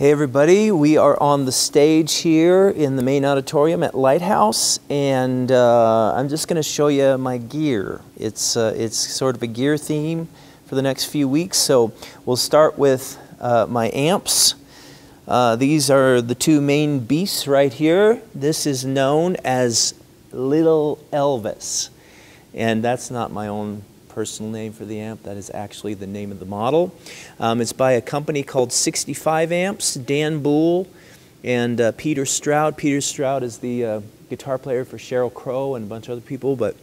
Hey everybody, we are on the stage here in the main auditorium at Lighthouse, and I'm just going to show you my gear. It's sort of a gear theme for the next few weeks, so we'll start with my amps. These are the two main beasts right here. This is known as Little Elvis, and that's not my own personal name for the amp. That is actually the name of the model. It's by a company called 65 Amps, Dan Boole and Peter Stroud. Peter Stroud is the guitar player for Sheryl Crow and a bunch of other people, but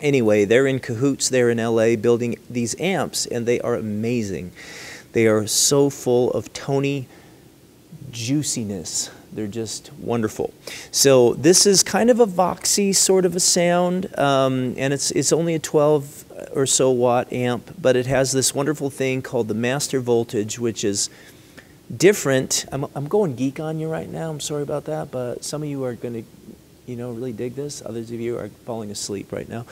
anyway, they're in cahoots there in LA building these amps, and they are amazing. They are so full of tony juiciness. They're just wonderful. So this is kind of a Voxy sort of a sound, and it's only a 12 or so watt amp, but it has this wonderful thing called the Master Voltage, which is different. I'm going geek on you right now. I'm sorry about that, but some of you are going to, really dig this. Others of you are falling asleep right now.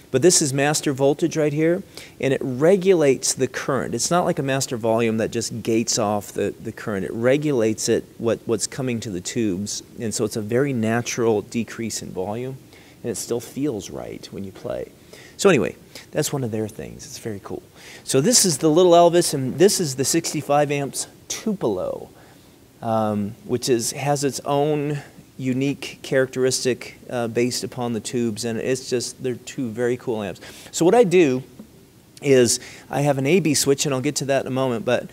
But this is master voltage right here, and it regulates the current. It's not like a master volume that just gates off the current. It regulates what's coming to the tubes, and so it's a very natural decrease in volume, and it still feels right when you play. So anyway, that's one of their things. It's very cool. So this is the Little Elvis, and this is the 65 Amps Tupelo, which has its own unique characteristic based upon the tubes, and they're two very cool amps. So what I do is I have an A/B switch, and I'll get to that in a moment, but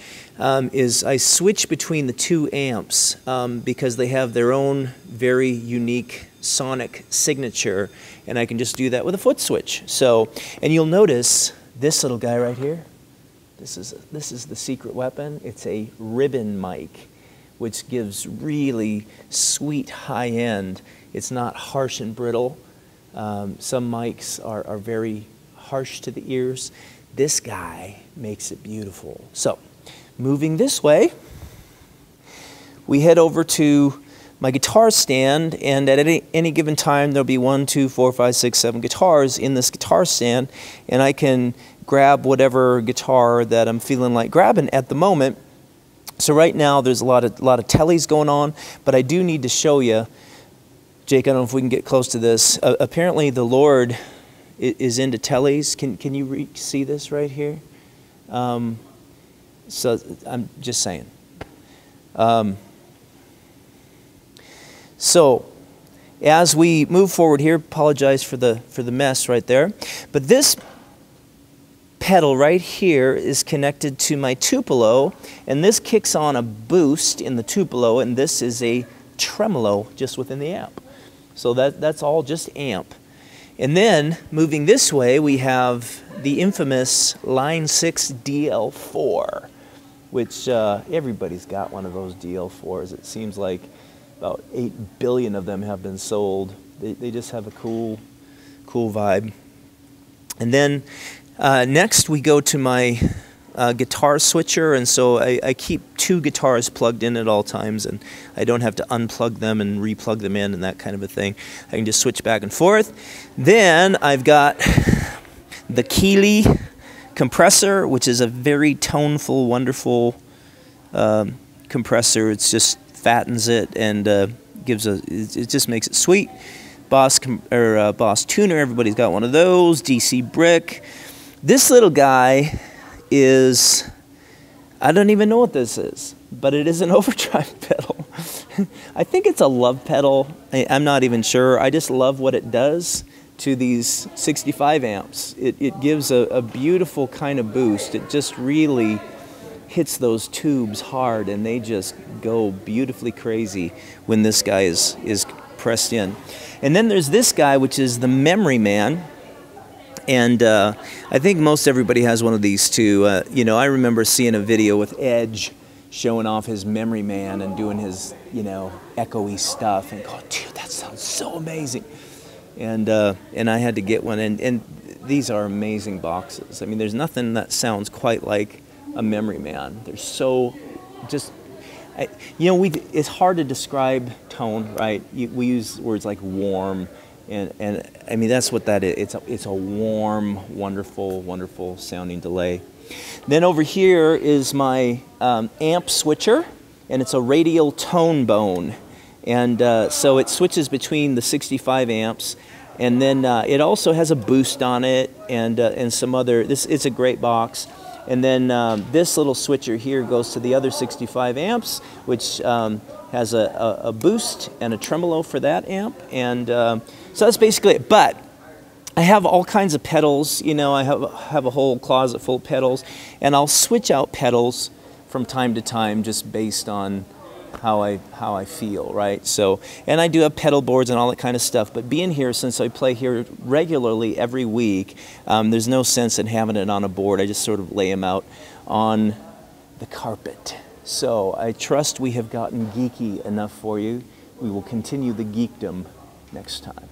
is I switch between the two amps because they have their own very unique sonic signature, and I can just do that with a foot switch. So, and you'll notice this little guy right here. This is the secret weapon. It's a ribbon mic, which gives really sweet high end. It's not harsh and brittle. Some mics are very harsh to the ears. This guy makes it beautiful. So, moving this way, we head over to my guitar stand, and at any given time there'll be 1, 2, 4, 5, 6, 7 guitars in this guitar stand, and I can grab whatever guitar that I'm feeling like grabbing at the moment. So right now there's a lot of tellies going on, but I do need to show you, Jake, I don't know if we can get close to this. Apparently the Lord is into tellies. Can you see this right here? So I'm just saying. So as we move forward here, apologize for the mess right there, but this pedal right here is connected to my Tupelo, and this kicks on a boost in the Tupelo, and this is a tremolo just within the amp. So that's all just amp. And then moving this way, we have the infamous Line 6 DL4, which everybody's got one of those DL4s. It seems like about 8 billion of them have been sold. They just have a cool vibe. And then next we go to my guitar switcher, and so I keep 2 guitars plugged in at all times, and I don't have to unplug them and replug them in and that kind of a thing. I can just switch back and forth. Then I've got the Keeley compressor, which is a very toneful, wonderful compressor. It's just fattens it and it just makes it sweet. Boss tuner, everybody's got one of those. DC brick. This little guy is, I don't even know what this is, but it is an overdrive pedal. I think it's a love pedal. I'm not even sure. I just love what it does to these 65 amps. It gives a beautiful kind of boost. It just really hits those tubes hard, and they just go beautifully crazy when this guy is pressed in. And then there's this guy, which is the Memory Man. And I think most everybody has one of these too. I remember seeing a video with Edge showing off his Memory Man and doing his, echoey stuff, and going, dude, that sounds so amazing. And I had to get one, and these are amazing boxes. I mean, there's nothing that sounds quite like a Memory Man. They're so just, it's hard to describe tone, right? We use words like warm. And I mean, that's what that is. It's a warm, wonderful, wonderful sounding delay. Then over here is my amp switcher. and it's a radial tone bone. And so it switches between the 65 amps, and then it also has a boost on it, and some other, it's a great box. And then this little switcher here goes to the other 65 amps, which has a boost and a tremolo for that amp. And so that's basically it. But I have all kinds of pedals, you know, I have a whole closet full of pedals, and I'll switch out pedals from time to time just based on how I feel, right? So, and I do have pedal boards and all that kind of stuff, but being here, since I play here regularly every week, there's no sense in having it on a board. I just sort of lay them out on the carpet. So I trust we have gotten geeky enough for you. We will continue the geekdom next time.